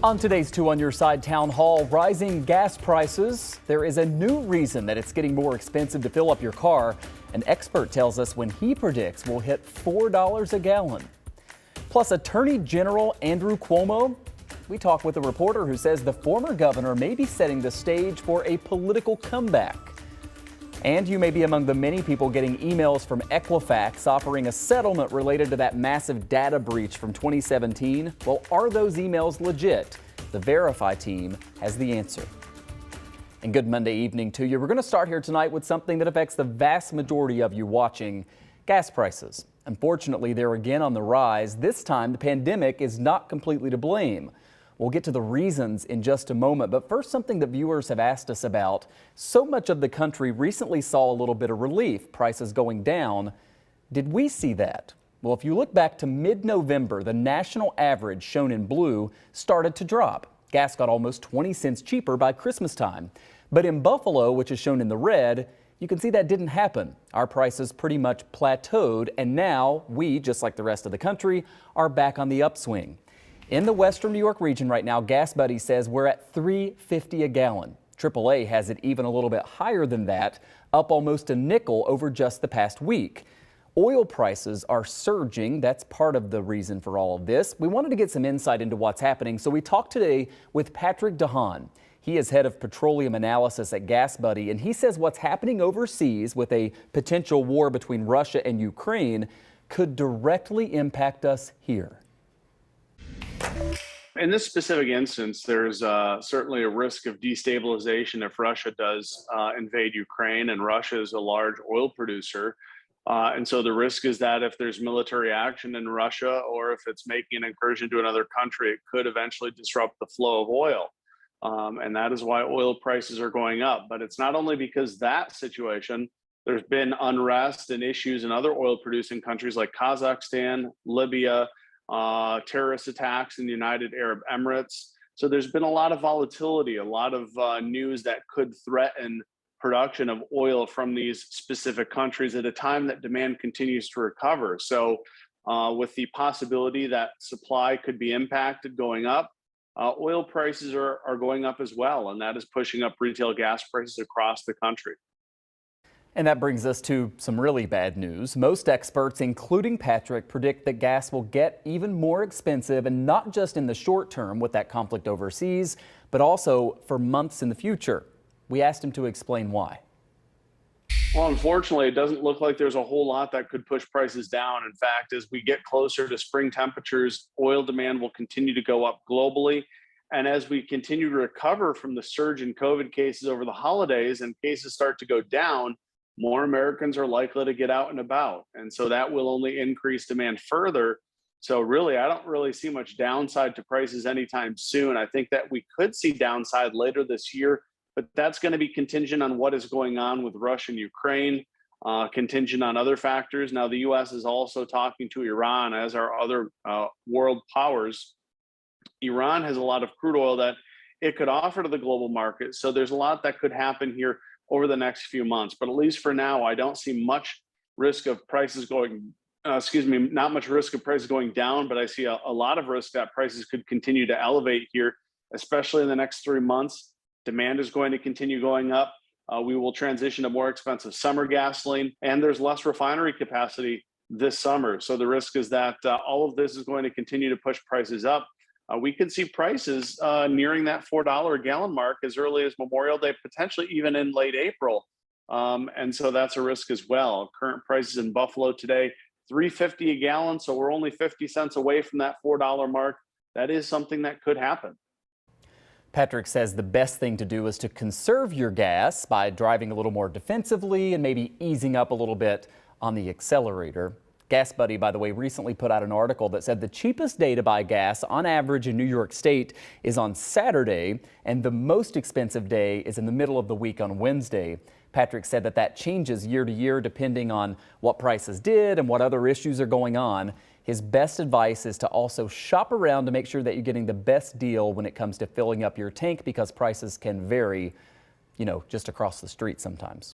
On today's Two on Your Side Town Hall, rising gas prices. There is a new reason that it's getting more expensive to fill up your car. An expert tells us when he predicts we'll hit $4 a gallon. Plus, Attorney General Andrew Cuomo. We talk with a reporter who says the former governor may be setting the stage for a political comeback. And you may be among the many people getting emails from Equifax offering a settlement related to that massive data breach from 2017. Well, are those emails legit? The Verify team has the answer. And good Monday evening to you. We're going to start here tonight with something that affects the vast majority of you watching: gas prices. Unfortunately, they're again on the rise. This time, the pandemic is not completely to blame. We'll get to the reasons in just a moment, but first, something that viewers have asked us about. So much of the country recently saw a little bit of relief, prices going down. Did we see that? Well, if you look back to mid-November, the national average, shown in blue, started to drop. Gas got almost 20 cents cheaper by Christmas time. But in Buffalo, which is shown in the red, you can see that didn't happen. Our prices pretty much plateaued, and now we, just like the rest of the country, are back on the upswing. In the western New York region right now, Gas Buddy says we're at $3.50 a gallon. AAA has it even a little bit higher than that, up almost a nickel over just the past week. Oil prices are surging. That's part of the reason for all of this. We wanted to get some insight into what's happening, so we talked today with Patrick DeHaan. He is head of petroleum analysis at Gas Buddy, and he says what's happening overseas with a potential war between Russia and Ukraine could directly impact us here. In this specific instance, there's certainly a risk of destabilization if Russia does invade Ukraine, and Russia is a large oil producer. And so the risk is that if there's military action in Russia, or if it's making an incursion to another country, it could eventually disrupt the flow of oil. And that is why oil prices are going up. But it's not only because that situation. There's been unrest and issues in other oil producing countries like Kazakhstan, Libya, terrorist attacks in the United Arab Emirates. So there's been a lot of volatility, a lot of news that could threaten production of oil from these specific countries at a time that demand continues to recover. So with the possibility that supply could be impacted going up, oil prices are going up as well, and that is pushing up retail gas prices across the country. And that brings us to some really bad news. Most experts, including Patrick, predict that gas will get even more expensive, and not just in the short term with that conflict overseas, but also for months in the future. We asked him to explain why. Well, unfortunately, it doesn't look like there's a whole lot that could push prices down. In fact, as we get closer to spring temperatures, oil demand will continue to go up globally. And as we continue to recover from the surge in COVID cases over the holidays and cases start to go down, more Americans are likely to get out and about. And so that will only increase demand further. So really, I don't really see much downside to prices anytime soon. I think that we could see downside later this year, but that's going to be contingent on what is going on with Russia and Ukraine, contingent on other factors. Now, the U.S. is also talking to Iran, as are other world powers. Iran has a lot of crude oil that it could offer to the global market. So there's a lot that could happen here over the next few months. But at least for now, I don't see much risk of prices going, not much risk of prices going down, but I see a lot of risk that prices could continue to elevate here, especially in the next 3 months. Demand is going to continue going up. We will transition to more expensive summer gasoline, and there's less refinery capacity this summer. So the risk is that all of this is going to continue to push prices up. We could see prices nearing that $4 a gallon mark as early as Memorial Day, potentially even in late April. And so that's a risk as well. Current prices in Buffalo today, $3.50 a gallon. So we're only 50 cents away from that $4 mark. That is something that could happen. Patrick says the best thing to do is to conserve your gas by driving a little more defensively and maybe easing up a little bit on the accelerator. Gas Buddy, by the way, recently put out an article that said the cheapest day to buy gas on average in New York State is on Saturday, and the most expensive day is in the middle of the week on Wednesday. Patrick said that changes year to year depending on what prices did and what other issues are going on. His best advice is to also shop around to make sure that you're getting the best deal when it comes to filling up your tank, because prices can vary, just across the street sometimes.